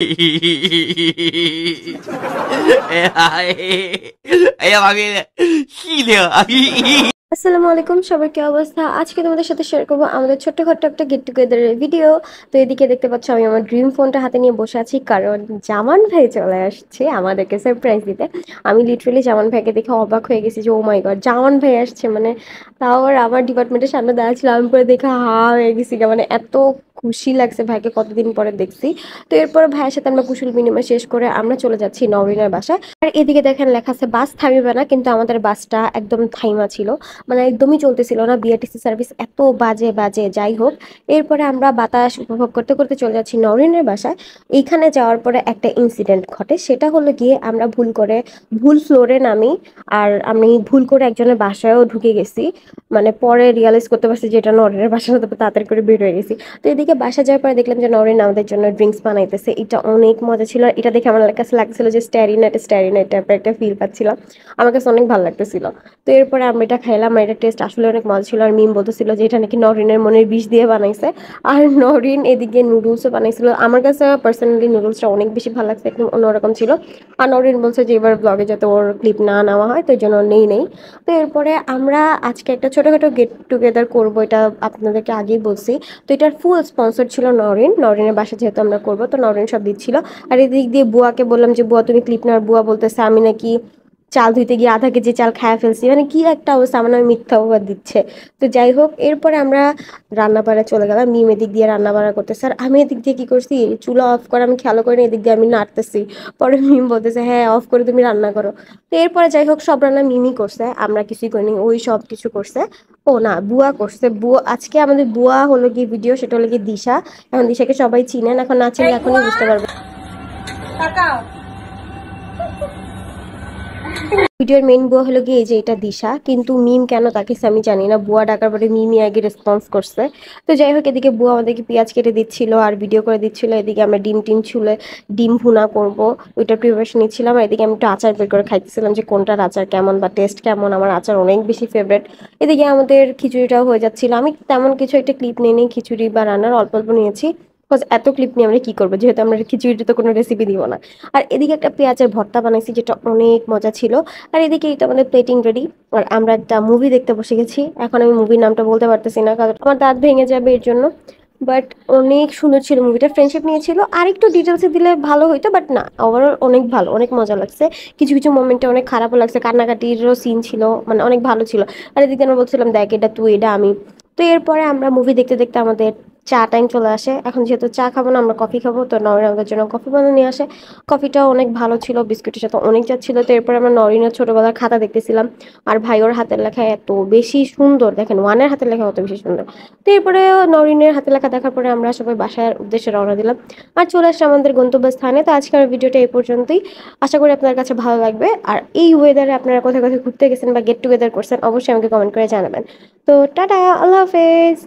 哎呀妈逼，细灵！আসসালামু আলাইকুম, সবার কি অবস্থা? আজকে তোমাদের সাথে শেয়ার করবো আমাদের ছোট্টখাট্ট একটা গেট টুগেদারের ভিডিও। তো এদিকে দেখতে পাচ্ছ আমি আমার ড্রিম ফোনটা হাতে নিয়ে বসে আছি, কারণ জামান ভাই চলে আসছে আমাদেরকে সারপ্রাইজ দিতে। আমি লিটারালি জামান ভাইকে দেখে অবাক হয়ে গেছি যে ও মাই গড, জামান ভাই আসছে মানে। তাও আবার আমার ডিপার্টমেন্টের সামনে দাঁড়াচ্ছিল, আমি পরে দেখে হা হয়ে গেছি, মানে এত খুশি লাগছে, ভাইকে কতদিন পরে দেখছি। তো এরপর ভাইয়ের সাথে আমরা কুশল বিনিময় শেষ করে আমরা চলে যাচ্ছি নওরিনের বাসায়। আর এদিকে দেখেন লেখা আছে বাস থামিবে না, কিন্তু আমাদের বাসটা একদম থাইমা ছিল, মানে একদমই চলতেছিল না। বিআরটিসি সার্ভিস এত বাজে বাজে, যাই হোক। এরপরে আমরা বাতাস উপভোগ করতে করতে চলে যাচ্ছি নরিনের বাসায়। এইখানে যাওয়ার পরে একটা ইনসিডেন্ট ঘটে, সেটা হলো গিয়ে আমরা ভুল করে ভুল ফ্লোরে নামি। আর আমি ভুল করে একজনের বাসায়ও ঢুকে গেছি, মানে পরে রিয়ালাইজ করতে পারছি যে এটা নরিনের বাসা, হতে তাড়াতাড়ি করে বের হয়ে গেছি। তো এদিকে বাসা যাওয়ার পরে দেখলাম যে নরিন আমাদের জন্য ড্রিঙ্কস বানাইতেছে, এটা অনেক মজা ছিল। আর এটা দেখে আমার কাছে লাগছিল যে স্ট্যারিনাইট স্ট্যারিনাইট টাইপের একটা ফিল পাচ্ছিলাম, আমার কাছে অনেক ভালো লাগতেছিল। তো এরপরে আমরা এটা খাইলাম, আর এটা টেস্ট আসলে অনেক মজা ছিল। আর মিম বলতেছিল যে এটা নাকি নরিনের মনের বিষ দিয়ে বানাইছে। আর নরিন এদিকে নুডলসও বানাইছিল, আমার কাছে পার্সোনালি নুডলসটা অনেক বেশি ভালো লাগছে, একদম অন্যরকম ছিল। আর নরিন বলছে যে এবার ব্লগে যাতে ওর ক্লিপ না নেওয়া হয়, তো এই জন্য নেই। তো এরপরে আমরা আজকে একটা ছোটোখাটো গেট টুগেদার করবো, এটা আপনাদেরকে আগেই বলছি। তো এটার ফুল স্পন্সর ছিল নরিনের বাসা যেহেতু আমরা করবো, তো নরিন সব দিচ্ছিল। আর এদিক দিয়ে বুয়াকে বললাম যে বুয়া তুমি ক্লিপ নেওয়ার, বুয়া বলতেছে আমি নাকি চাল ধুইতে গিয়ে আধা কেজি চাল খায়া ফেলছি, মানে কি একটা অবস্থা, আমার নামে মিথ্যা অপবাদ দিচ্ছে। তো যাই হোক, এরপরে আমরা রান্না বাড়া চলে গেলাম, মিম এদিক দিয়ে রান্না বাড়া করতেছে, আর আমি এদিক দিয়ে কি করছি, চুলা অফ করে আমি খেয়াল করিনি, এদিক দিয়ে আমি নাড়তেছি। পরে মিম বলতেছে হ্যাঁ অফ করে তুমি রান্না করো। তো এরপরে যাই হোক, সব রান্না মিমই করছে, আমরা কিছুই করিনি, ওই সব কিছু করছে। ও না, বুয়া করছে। বুয়া আজকে আমাদের বুয়া হলো গিয়ে ভিডিও, সেটা হলো গিয়ে দিশা। এখন দিশাকে সবাই চিনেন, এখন না চিনলে এখনই বুঝতে পারবে। ভিডিওর মেইন বুয়া হলো গিয়ে এই যে এটা দিশা, কিন্তু মিম কেন তাকে আমি জানি না, বুয়া ডাকার পরে মিমই আগে রেসপন্স করছে। তো যাই হোক, এদিকে বুয়া আমাদেরকে পেঁয়াজ কেটে দিচ্ছিল আর ভিডিও করে দিচ্ছিল, এদিকে আমরা ডিম টিম ছুলে ডিম ভুনা করব, ওইটার প্রিপারেশন নিচ্ছিলাম। আর এদিকে আমি একটু আচার বের করে খাইতেছিলাম যে কোনটার আচার কেমন বা টেস্ট কেমন, আমার আচার অনেক বেশি ফেভারেট। এদিকে আমাদের খিচুড়িটাও হয়ে যাচ্ছিল, আমি তেমন কিছু একটা ক্লিপ নিয়ে খিচুড়ি বা রান্নার অল্প অল্প নিয়েছি, বিকজ এত ক্লিপ নিয়ে আমরা কি করবো, যেহেতু আমরা খিচুড়িতে তো কোনো রেসিপি দিব না। আর এদিকে একটা পেঁয়াজের ভর্তা বানাইছি, যেটা অনেক মজা ছিল। আর এদিকে এই তো আমাদের প্লেটিং রেডি, আর আমরা একটা মুভি দেখতে বসে গেছি। এখন আমি মুভির নামটা বলতে পারতেছি না, কারণ আমার দাঁত ভেঙে যাবে এর জন্য। বাট অনেক সুন্দর ছিল মুভিটা, ফ্রেন্ডশিপ নিয়েছিল, আর একটু ডিটেলসে দিলে ভালো হইতো, বাট না, ওভারঅল অনেক ভালো, অনেক মজা লাগছে। কিছু কিছু মোমেন্টে অনেক খারাপও লাগছে, কান্নাকাটিরও সিন ছিল, মানে অনেক ভালো ছিল। আর এদিকে আমরা বলছিলাম দেখ এটা তুই এটা আমি। তো এরপরে আমরা মুভি দেখতে দেখতে আমাদের চা টাইম চলে আসে, এখন যেহেতু চা খাবো না, আমরা কফি খাবো, তো নরিন আমাদের জন্য কফি বানিয়ে নিয়ে আসে। কফিটাও অনেক ভালো ছিল, বিস্কুটের সাথে অনেক যাচ্ছিল। তো এরপরে আমরা নরিনের ছোটবেলার খাতা দেখতেছিলাম, আর ভাই ওর হাতের লেখা এত বেশি সুন্দর, দেখেন ওয়ানের হাতের লেখা অত বেশি সুন্দর। তো এরপরে নরিনের হাতের লেখা দেখার পরে আমরা সবাই বাসার উদ্দেশ্যে রওনা দিলাম, আর চলে আসলাম আমাদের গন্তব্যস্থানে। তো আজকের ভিডিওটা এই পর্যন্তই, আশা করি আপনার কাছে ভালো লাগবে। আর এই ওয়েদারে আপনারা কোথায় কোথায় ঘুরতে গেছেন বা গেট টুগেদার করছেন, অবশ্যই আমাকে কমেন্ট করে জানাবেন। তো টাটা, আল্লাহ হাফেজ।